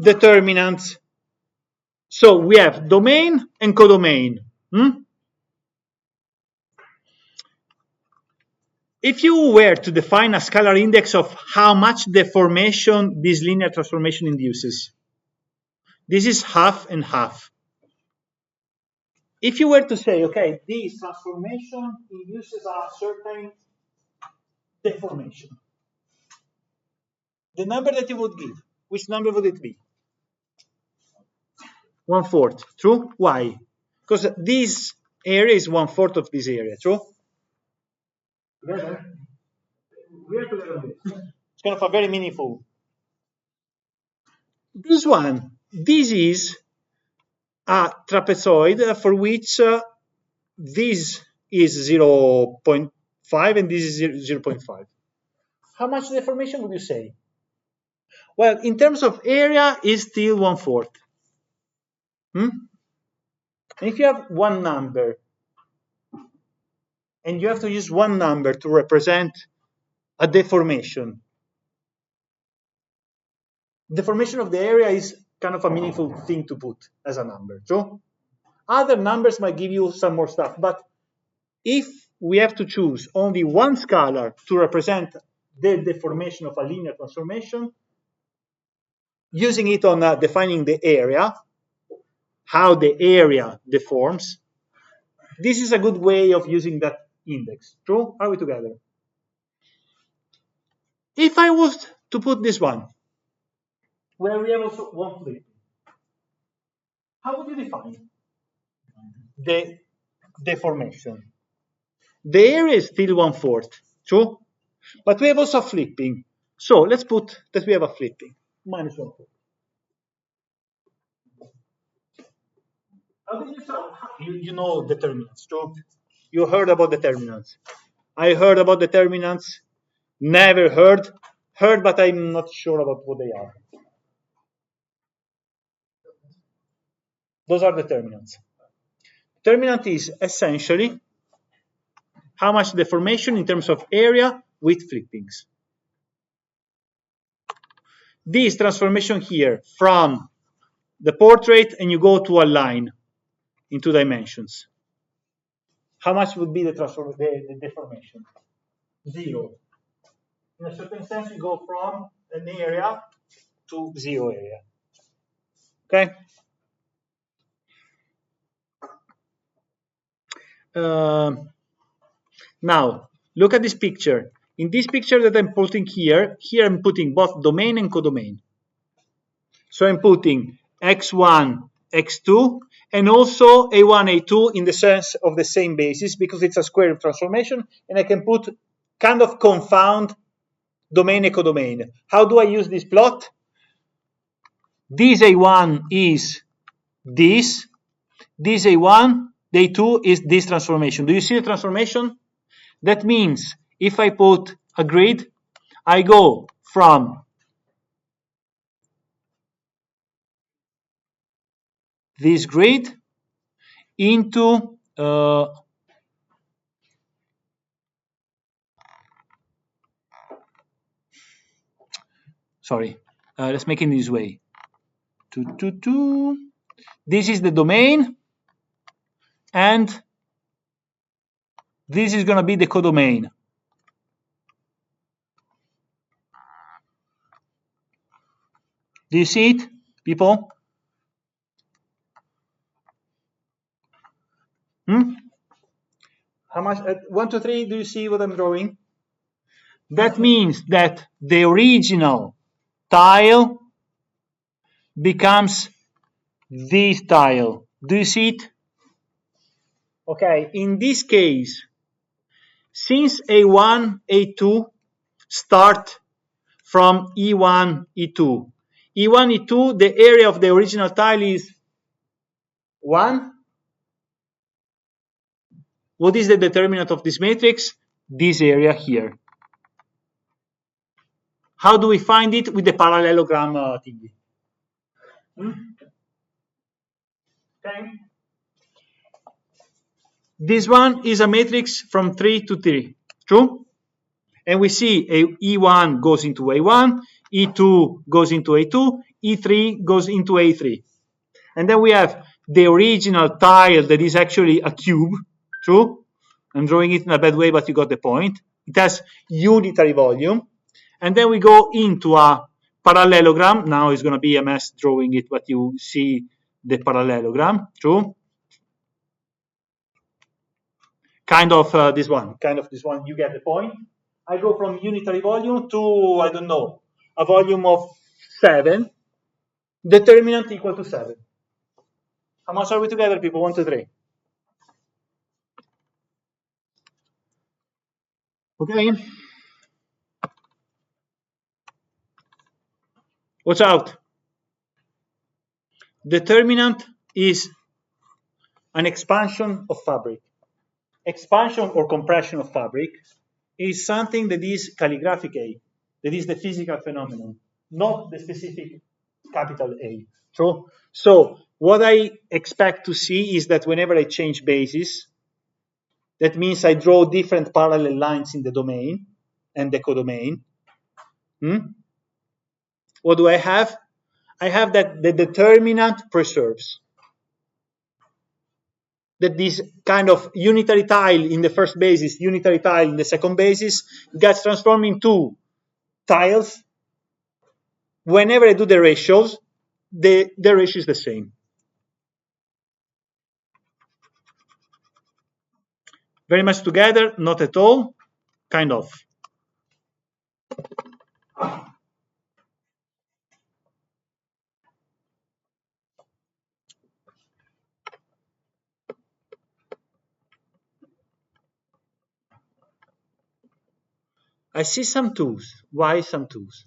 determinants. So we have domain and codomain. If you were to define a scalar index of how much deformation this linear transformation induces, this is half and half. If you were to say, okay, this transformation induces a certain deformation, the number that you would give, which number would it be? 1/4. True? Why? Because this area is 1/4 of this area. True? Together? We are together on this. It's kind of a very meaningful. This one, this is a trapezoid for which this is 0.5 and this is 0.5. How much deformation would you say? Well, in terms of area, is still 1/4. If you have one number, and you have to use one number to represent a deformation, deformation of the area is kind of a meaningful thing to put as a number. True? Other numbers might give you some more stuff, but if we have to choose only one scalar to represent the deformation of a linear transformation, using it on defining the area, how the area deforms, this is a good way of using that index. True? Are we together? If I was to put this one, where we have also one flip, how would you define the deformation? The area is still 1/4, true? But we have also flipping. So let's put that we have a flipping, minus 1/4. How did you solve? You know determinants, true? You heard about determinants. I heard about determinants, never heard, but I'm not sure about what they are. Those are determinants. Determinant is essentially how much deformation in terms of area with flippings. This transformation here from the portrait and you go to a line in 2 dimensions. How much would be the deformation? 0. In a certain sense, you go from an area to 0 area. Okay? Now, look at this picture. In this picture that I'm putting here I'm putting both domain and codomain. So I'm putting x1, x2, and also a1, a2 in the sense of the same basis because it's a square transformation, and I can put kind of confound domain and codomain. How do I use this plot? This a1 is this a1, the a2 is this transformation. Do you see the transformation? That means if I put a grid, I go from this grid into let's make it this way. This is the domain, and this is going to be the codomain. Do you see it, people? How much? 1, 2, 3. Do you see what I'm drawing? That means that the original tile becomes this tile. Do you see it? Okay. In this case, since A1, A2 start from E1, E2. E1, E2, the area of the original tile is 1. What is the determinant of this matrix? This area here. How do we find it? With the parallelogram thingy. Okay. This one is a matrix from 3 to 3. True? And we see E1 goes into A1, E2 goes into A2, E3 goes into A3. And then we have the original tile that is actually a cube, true? I'm drawing it in a bad way, but you got the point. It has unitary volume. And then we go into a parallelogram. Now it's going to be a mess drawing it, but you see the parallelogram, true? Kind of this one, you get the point. I go from unitary volume to, I don't know, a volume of 7, determinant equal to 7. How much are we together, people? 1, 2, 3. Okay. Watch out. Determinant is an expansion of fabric. Expansion or compression of fabric is something that is calligraphic A, that is the physical phenomenon, not the specific capital A. True? So what I expect to see is that whenever I change basis, that means I draw different parallel lines in the domain and the codomain. What do I have? I have that the determinant preserves. That this kind of unitary tile in the first basis, unitary tile in the second basis, gets transformed into tiles. Whenever I do the ratios, the ratio is the same. Very much together, not at all, kind of. I see some twos. Why some twos?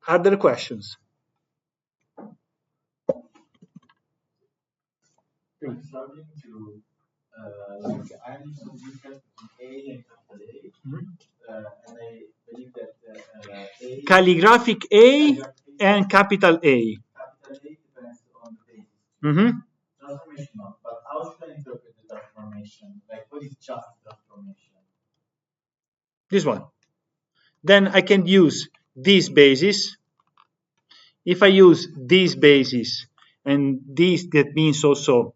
Other questions? I'm struggling to like I'm different between A and capital A, and I believe that A calligraphic A and capital A. Capital A depends on the basis. Transformation not, but how should I interpret the transformation? Like what is just transformation? This one. Then I can use this basis. If I use this basis and this, that means also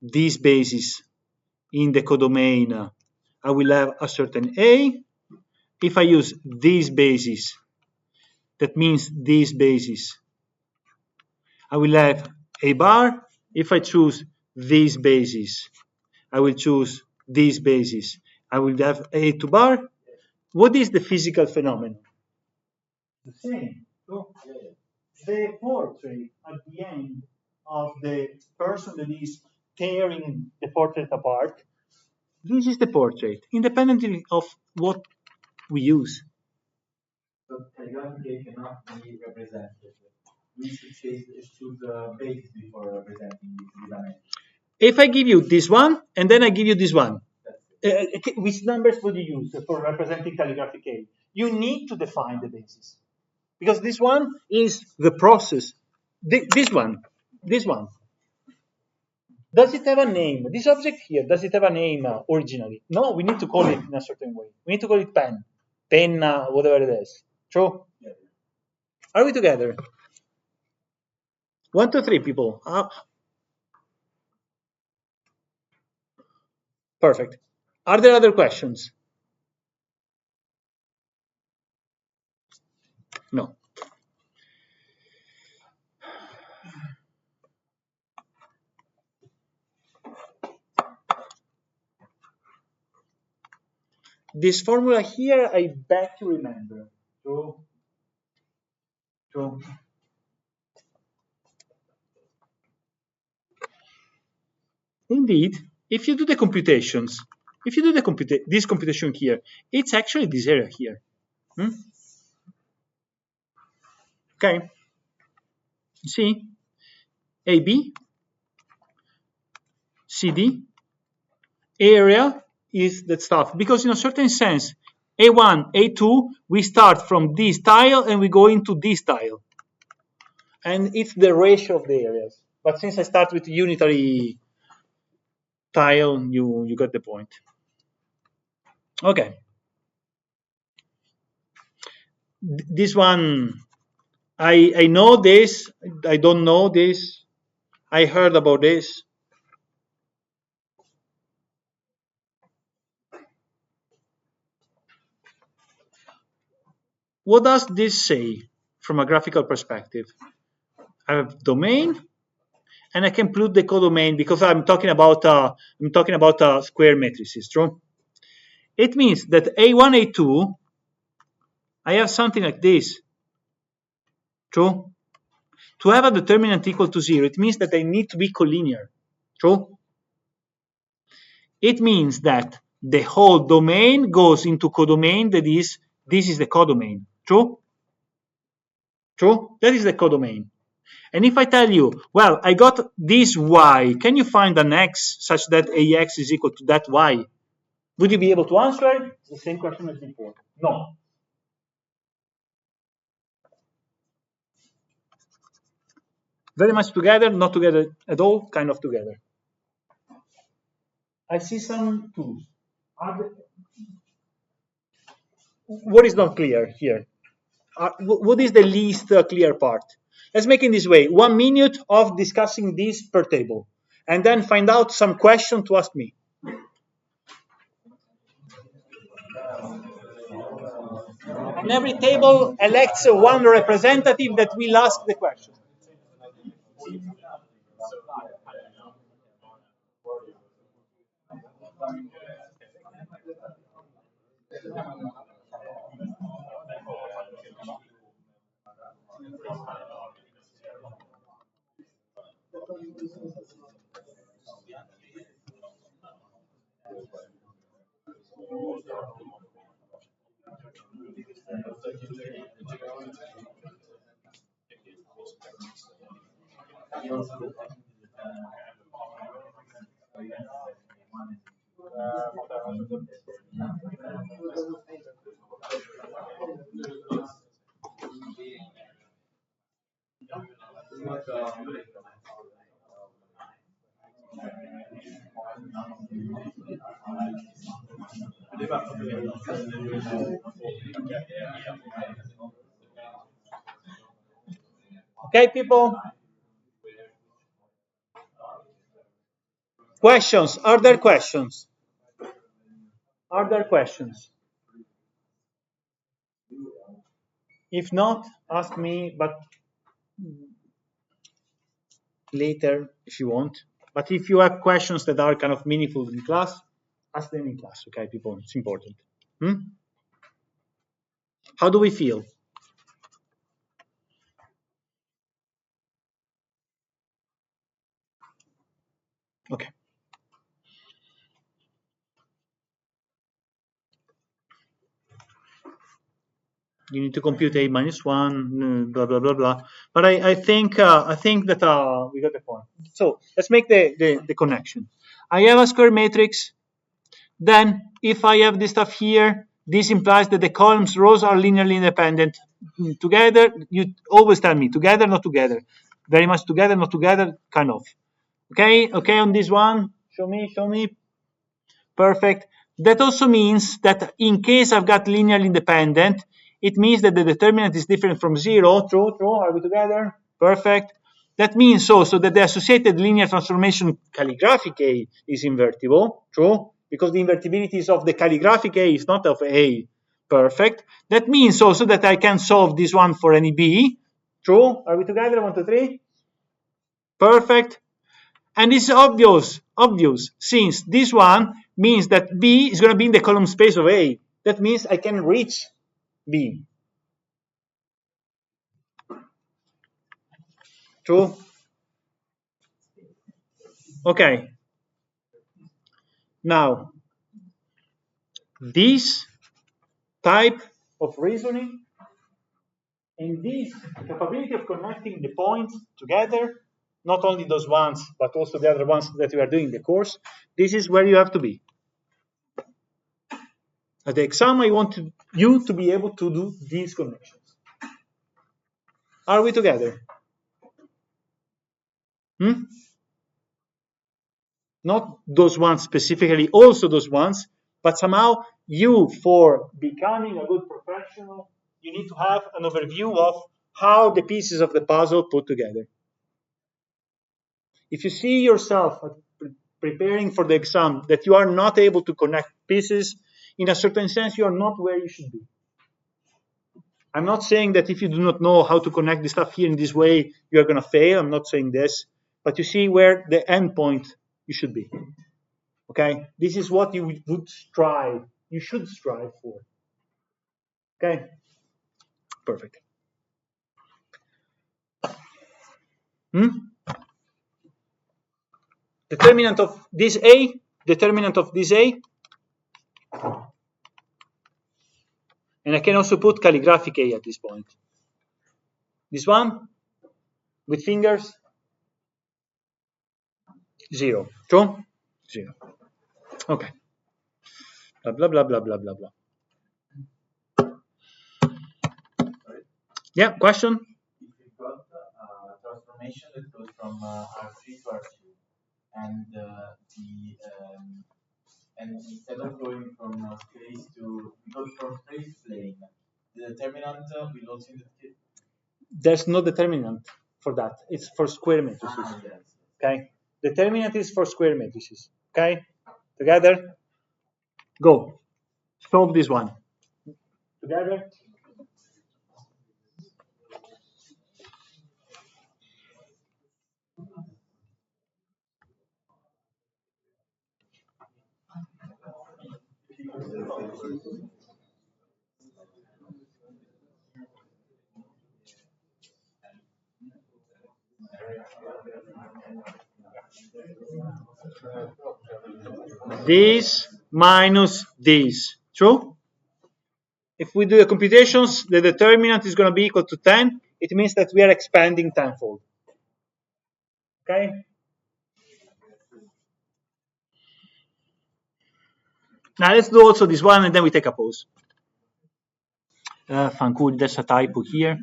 this basis in the codomain, I will have a certain A. If I use this basis, that means this basis, I will have A bar. If I choose this basis, I will choose this basis. I will have A2 bar. What is the physical phenomenon? The same. So the portrait at the end of the person that is tearing the portrait apart, this is the portrait, independently of what we use. So calligraphy cannot be represented. We should choose the basis before representing this dimension. If I give you this one, and then I give you this one, which numbers would you use for representing calligraphic A? You need to define the basis. Because this one is the process. This one. Does it have a name? This object here, does it have a name originally? No, we need to call it in a certain way. We need to call it pen, penna, whatever it is. True? Yeah. Are we together? 1, 2, 3, people. Perfect. Are there other questions? No. This formula here, I bet you remember. True. Indeed, if you do the computations, if you do this computation here, it's actually this area here. Okay. See, AB, CD, area is that stuff. Because in a certain sense, A1, A2, we start from this tile and we go into this tile. And it's the ratio of the areas. But since I start with unitary tile, you got the point. Okay. This one I know this. I don't know this. I heard about this. What does this say from a graphical perspective? I have domain, and I can include the codomain because I'm talking about square matrices. True. It means that A1, A2, I have something like this. True. To have a determinant equal to 0, it means that they need to be collinear. True. It means that the whole domain goes into codomain, that is, this is the codomain. True? True? That is the codomain. And if I tell you, well, I got this y, can you find an x such that ax is equal to that y? Would you be able to answer? The same question as before. No. Very much together, not together at all, kind of together. I see some tools. What is not clear here? What is the least clear part? Let's make it this way: 1 minute of discussing this per table, and then find out some question to ask me. And every table elects one representative that will ask the question. Okay, people? Questions? Are there questions? Are there questions? If not, ask me, but later if you want. But if you have questions that are kind of meaningful in class, ask them in class, okay, people? It's important. How do we feel? Okay. You need to compute a minus 1, blah blah blah blah. But I think that we got the point. So let's make the connection. I have a square matrix. Then if I have this stuff here, this implies that the columns rows are linearly independent. Together, you always tell me together, not together. Very much together, not together, kind of. Okay, on this one, show me. Perfect. That also means that in case I've got linearly independent, it means that the determinant is different from 0. True. Are we together? Perfect. That means also that the associated linear transformation calligraphic A is invertible. True. Because the invertibility of the calligraphic A is not of A. Perfect. That means also that I can solve this one for any B. True. Are we together? 1, 2, 3. Perfect. And it's obvious, since this one means that B is going to be in the column space of A. That means I can reach B. True? Okay. Now, this type of reasoning and this capability of connecting the points together, not only those ones, but also the other ones that we are doing in the course, this is where you have to be. At the exam, I want you to be able to do these connections. Are we together? Not those ones specifically, also those ones, but somehow you, for becoming a good professional, you need to have an overview of how the pieces of the puzzle put together. If you see yourself preparing for the exam that you are not able to connect pieces, in a certain sense, you are not where you should be. I'm not saying that if you do not know how to connect the stuff here in this way, you are going to fail. I'm not saying this. But you see where the end point you should be. Okay? This is what you would strive. You should strive for. Okay? Perfect. Determinant of this A, determinant of this A. And I can also put calligraphic A at this point. This one, with fingers, 0. True? 0. Okay. Blah, blah, blah, blah, blah, blah, blah. Yeah, question? If you've got a transformation that goes from R3 to R2, and and instead of going from space to plane, the determinant will also indicate. There's no determinant for that. It's for square matrices. Yes. Okay? Determinant is for square matrices. Okay? Together? Go. Solve this one. Together? This minus this. True? If we do the computations, the determinant is going to be equal to 10. It means that we are expanding tenfold. Okay? Now let's do also this one and then we take a pause. Fanculo, there's a typo here.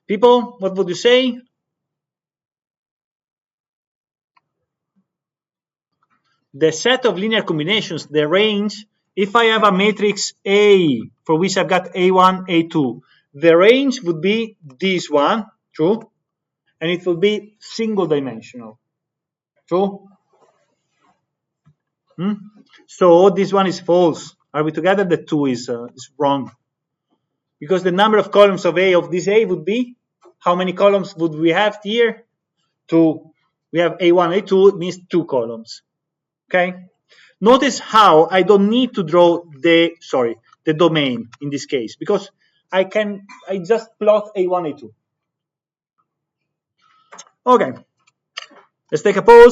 People, what would you say? The set of linear combinations, the range, if I have a matrix A for which I've got A1, A2, the range would be this one, true? And it will be single dimensional, true? So this one is false. Are we together? The 2 is wrong. Because the number of columns of A of this A would be, how many columns would we have here? 2. We have A1, A2, it means 2 columns. Okay? Notice how I don't need to draw the domain in this case, because I just plot A1, A2. Okay. Let's take a pause.